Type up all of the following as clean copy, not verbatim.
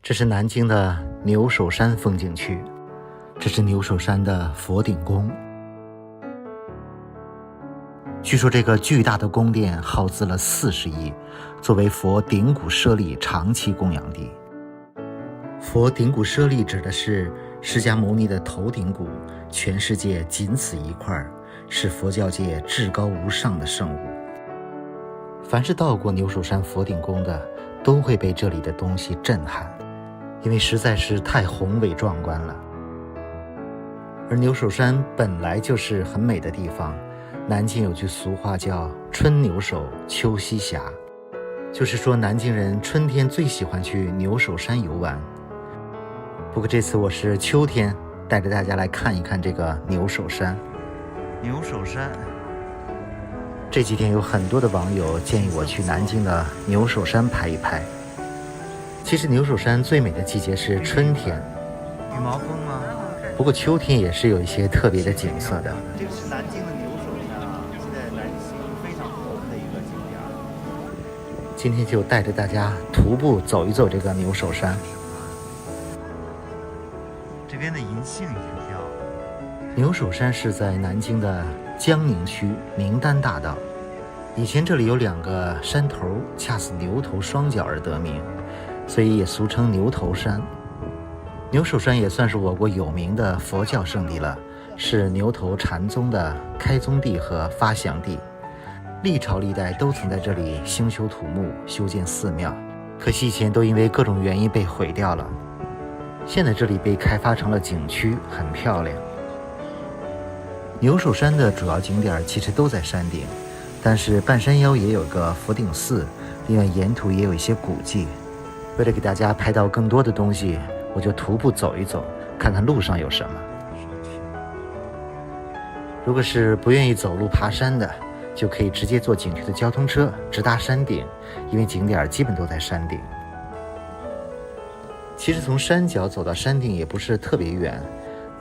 这是南京的牛首山风景区，这是牛首山的佛顶宫。据说这个巨大的宫殿耗资了40亿，作为佛顶骨舍利长期供养地。佛顶骨舍利指的是释迦牟尼的头顶骨，全世界仅此一块，是佛教界至高无上的圣物。凡是到过牛首山佛顶宫的，都会被这里的东西震撼，因为实在是太宏伟壮观了。而牛首山本来就是很美的地方，南京有句俗话叫春牛首秋夕霞，就是说南京人春天最喜欢去牛首山游玩。不过这次我是秋天，带着大家来看一看这个牛首山。牛首山这几天有很多的网友建议我去南京的牛首山拍一拍。其实牛首山最美的季节是春天，羽毛峰吗？不过秋天也是有一些特别的景色的。这个是南京的牛首山啊，现在南京非常红的一个景点。今天就带着大家徒步走一走这个牛首山。这边的银杏已经掉了。牛首山是在南京的江宁区名丹大道，以前这里有2个山头，恰似牛头双角而得名，所以也俗称牛头山。牛首山也算是我国有名的佛教圣地了，是牛头禅宗的开宗地和发祥地，历朝历代都曾在这里兴修土木，修建寺庙，可惜以前都因为各种原因被毁掉了。现在这里被开发成了景区，很漂亮。牛首山的主要景点其实都在山顶，但是半山腰也有个佛顶寺，另外沿途也有一些古迹。为了给大家拍到更多的东西，我就徒步走一走，看看路上有什么。如果是不愿意走路爬山的，就可以直接坐景区的交通车直达山顶，因为景点基本都在山顶。其实从山脚走到山顶也不是特别远，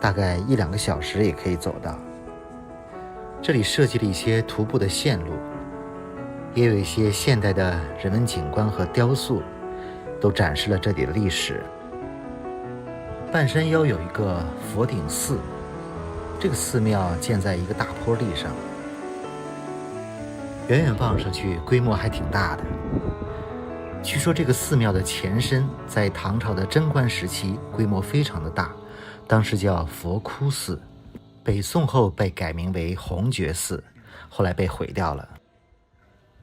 大概1-2个小时也可以走到。这里设计了一些徒步的线路，也有一些现代的人文景观和雕塑，都展示了这里的历史。半山腰有一个佛顶寺，这个寺庙建在一个大坡地上，远远望上去规模还挺大的。据说这个寺庙的前身在唐朝的贞观时期规模非常的大，当时叫佛窟寺，北宋后被改名为弘觉寺，后来被毁掉了。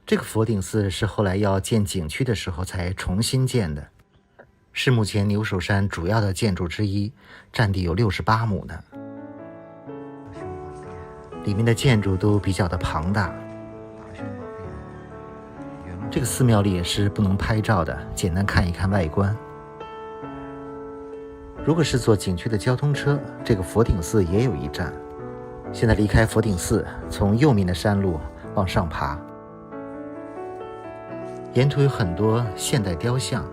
这个佛顶寺是后来要建景区的时候才重新建的，是目前牛首山主要的建筑之一，占地有68亩呢。里面的建筑都比较的庞大。这个寺庙里也是不能拍照的，简单看一看外观。如果是坐景区的交通车，这个佛顶寺也有一站。现在离开佛顶寺，从右面的山路往上爬，沿途有很多现代雕像，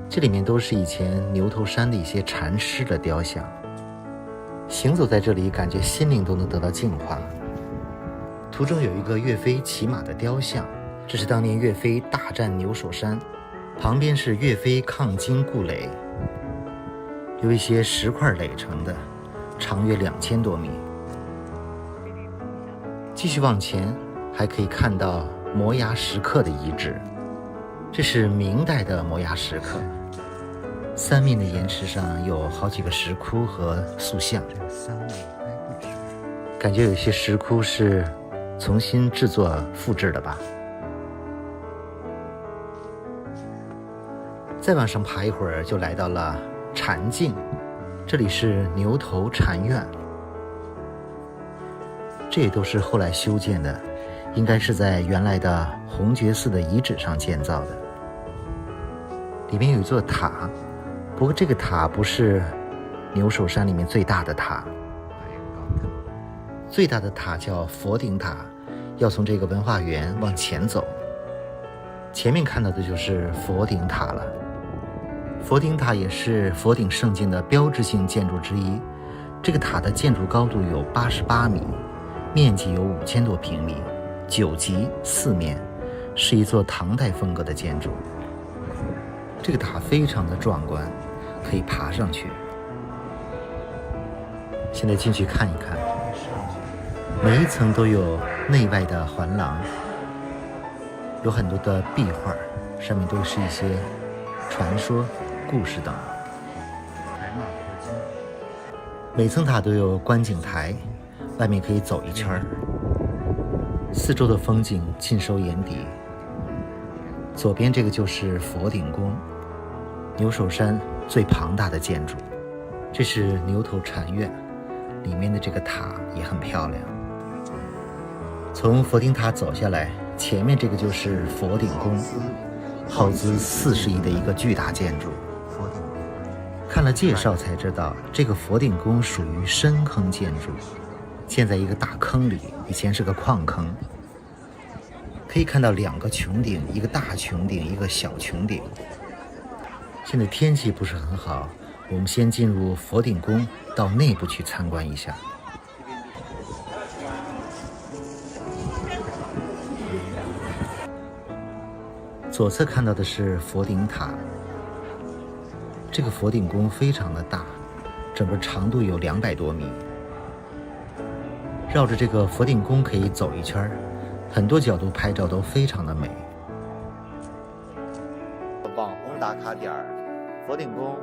这里面都是以前牛头山的一些禅师的雕像。行走在这里，感觉心灵都能得到净化。途中有一个岳飞骑马的雕像，这是当年岳飞大战牛首山，旁边是岳飞抗金固垒，有一些石块垒成的，长约2000多米。继续往前，还可以看到摩崖石刻的遗址，这是明代的摩崖石刻，3面的岩石上有好几个石窟和塑像，感觉有些石窟是重新制作复制的吧。再往上爬一会儿，就来到了禅境，这里是牛头禅院，这也都是后来修建的，应该是在原来的弘觉寺的遗址上建造的。里面有一座塔，不过这个塔不是牛首山里面最大的塔，最大的塔叫佛顶塔，要从这个文化园往前走，前面看到的就是佛顶塔了。佛顶塔也是佛顶圣境的标志性建筑之一，这个塔的建筑高度有88米，面积有5000多平米，9级4面，是一座唐代风格的建筑。这个塔非常的壮观，可以爬上去。现在进去看一看，每一层都有内外的环廊，有很多的壁画，上面都是一些传说、故事等。每层塔都有观景台，外面可以走一圈，四周的风景尽收眼底。左边这个就是佛顶宫，牛首山最庞大的建筑，这是牛头禅院，里面的这个塔也很漂亮。从佛顶塔走下来，前面这个就是佛顶宫，耗资40亿的一个巨大建筑。看了介绍才知道，这个佛顶宫属于深坑建筑，建在一个大坑里，以前是个矿坑。可以看到2个穹顶，一个大穹顶，一个小穹顶。现在天气不是很好，我们先进入佛顶宫，到内部去参观一下。左侧看到的是佛顶塔，这个佛顶宫非常的大，整个长度有200多米。绕着这个佛顶宫可以走一圈，很多角度拍照都非常的美。网红打卡点佛顶宫、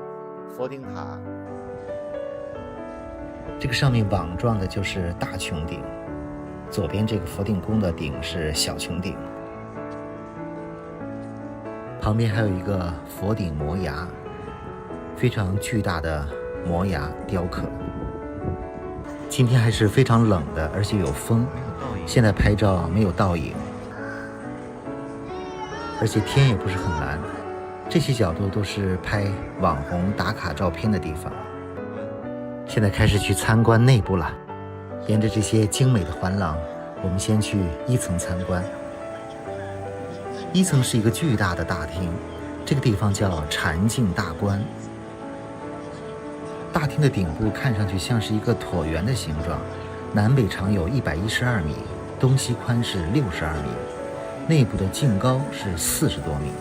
佛顶塔，这个上面网状的就是大穹顶，左边这个佛顶宫的顶是小穹顶，旁边还有一个佛顶摩崖，非常巨大的摩崖雕刻。今天还是非常冷的，而且有风，现在拍照没有倒影，而且天也不是很蓝。这些角度都是拍网红打卡照片的地方。现在开始去参观内部了，沿着这些精美的环廊，我们先去1层参观。1层是一个巨大的大厅，这个地方叫禅境大观。大厅的顶部看上去像是一个椭圆的形状，南北长有112米，东西宽是62米，内部的净高是40多米，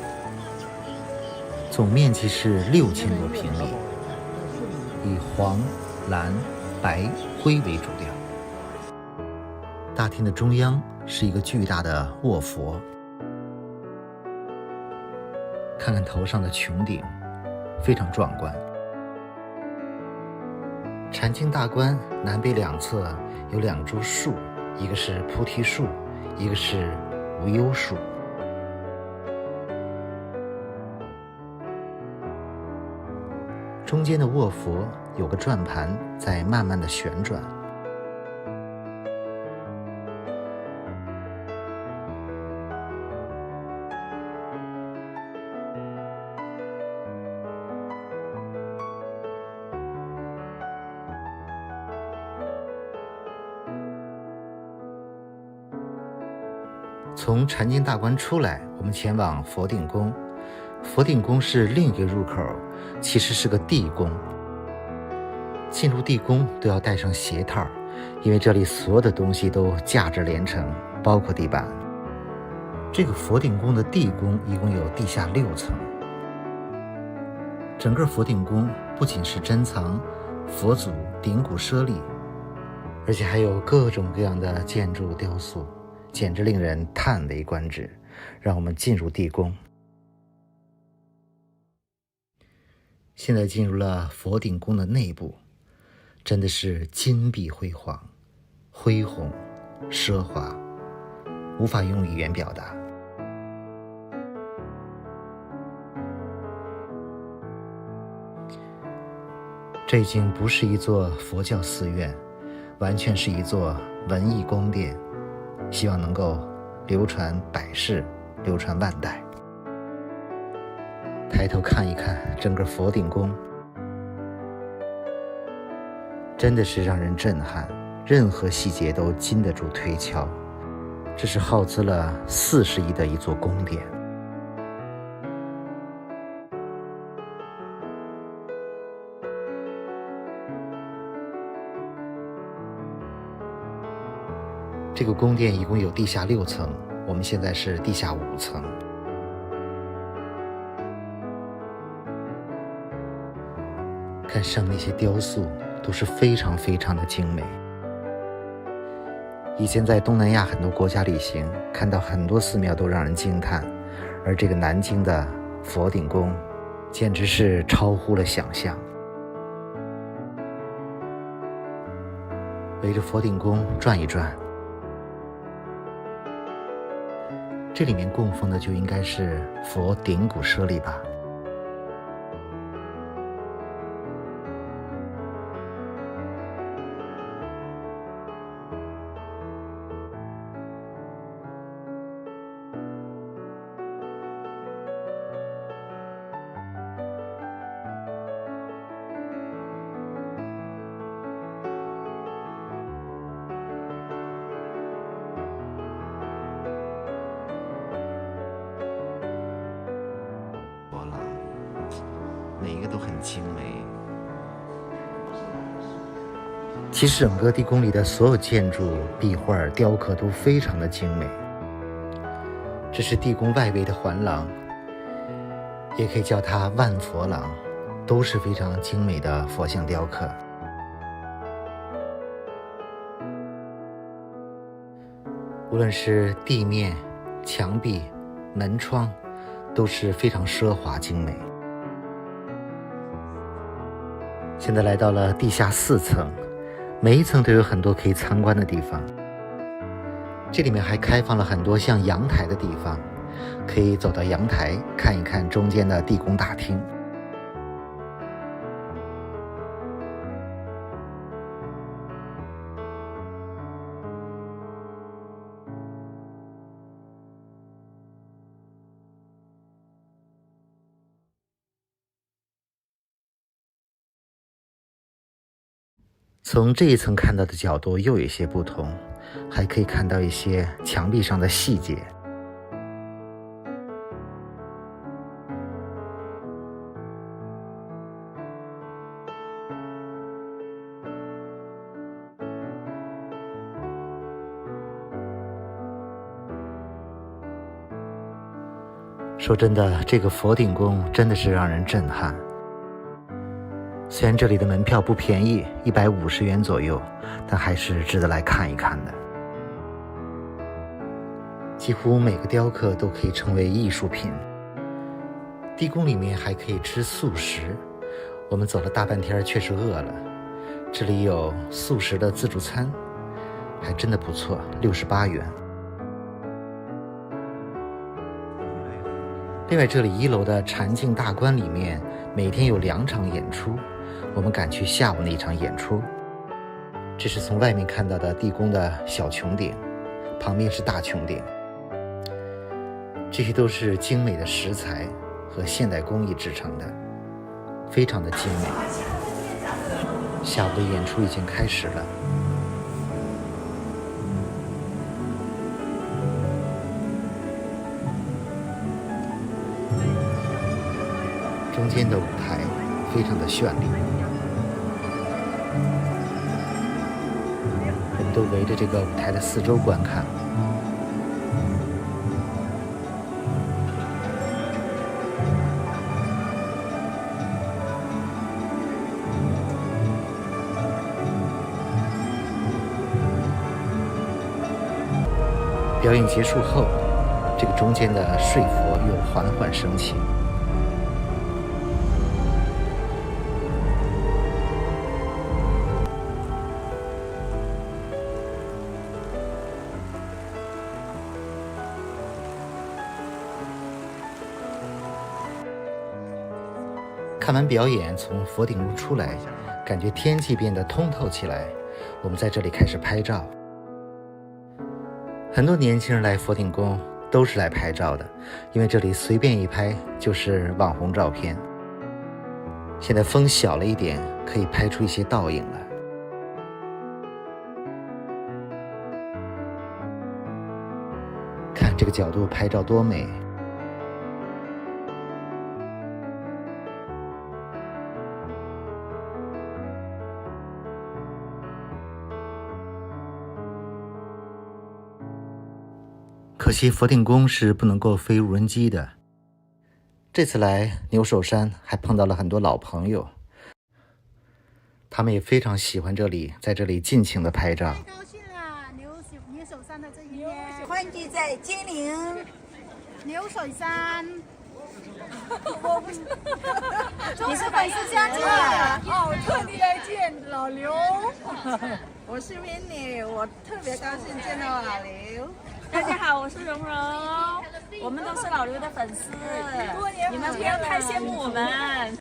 总面积是6000多平米，以黄、蓝、白、灰为主调。大厅的中央是一个巨大的卧佛，看看头上的穹顶，非常壮观。禅境大观南北2侧有2株树，一个是菩提树，一个是无忧树。中间的卧佛有个转盘在慢慢的旋转。从禅境大观出来，我们前往佛顶宫。佛顶宫是另一个入口，其实是个地宫。进入地宫都要带上鞋套，因为这里所有的东西都价值连城，包括地板。这个佛顶宫的地宫一共有地下6层。整个佛顶宫不仅是珍藏佛祖顶骨舍利，而且还有各种各样的建筑雕塑，简直令人叹为观止。让我们进入地宫。现在进入了佛顶宫的内部，真的是金碧辉煌、恢宏、奢华，无法用语言表达。这已经不是一座佛教寺院，完全是一座文艺宫殿，希望能够流传百世，流传万代。抬头看一看整个佛顶宫，真的是让人震撼，任何细节都经得住推敲。这是耗资了40亿的一座宫殿。这个宫殿一共有地下6层，我们现在是地下5层。看上那些雕塑都是非常非常的精美。以前在东南亚很多国家旅行，看到很多寺庙都让人惊叹，而这个南京的佛顶宫简直是超乎了想象。围着佛顶宫转一转，这里面供奉的就应该是佛顶骨舍利吧。每一个都很精美。其实整个地宫里的所有建筑、壁画、雕刻都非常的精美。这是地宫外围的环廊，也可以叫它万佛廊，都是非常精美的佛像雕刻。无论是地面、墙壁、门窗，都是非常奢华精美。现在来到了地下4层，每一层都有很多可以参观的地方。这里面还开放了很多像阳台的地方，可以走到阳台看一看中间的地宫大厅。从这一层看到的角度又有一些不同，还可以看到一些墙壁上的细节。说真的，这个佛顶宫真的是让人震撼。虽然这里的门票不便宜，150元左右，但还是值得来看一看的。几乎每个雕刻都可以成为艺术品。地宫里面还可以吃素食，我们走了大半天确实饿了。这里有素食的自助餐，还真的不错，68元。另外，这里1楼的禅境大观里面每天有2场演出，我们赶去下午那一场演出。这是从外面看到的地宫的小穹顶，旁边是大穹顶。这些都是精美的石材和现代工艺制成的，非常的精美。下午的演出已经开始了。中间的舞台非常的绚丽，我们都围着这个舞台的4周观看。表演结束后，这个中间的睡佛又缓缓升起。看完表演，从佛顶屋出来，感觉天气变得通透起来。我们在这里开始拍照。很多年轻人来佛顶宫都是来拍照的，因为这里随便一拍就是网红照片。现在风小了一点，可以拍出一些倒影了。看这个角度拍照多美！可惜佛顶宫是不能够飞无人机的。这次来牛首山还碰到了很多老朋友，他们也非常喜欢这里，在这里尽情的拍照。太高兴了，牛首山的这一天，欢聚在金陵流水山。你是粉丝家见哦，特地来见老刘。我是 Winnie， 我特别高兴见到老刘。大家好，我是蓉蓉，我们都是老刘的粉丝，你们不要太羡慕我们。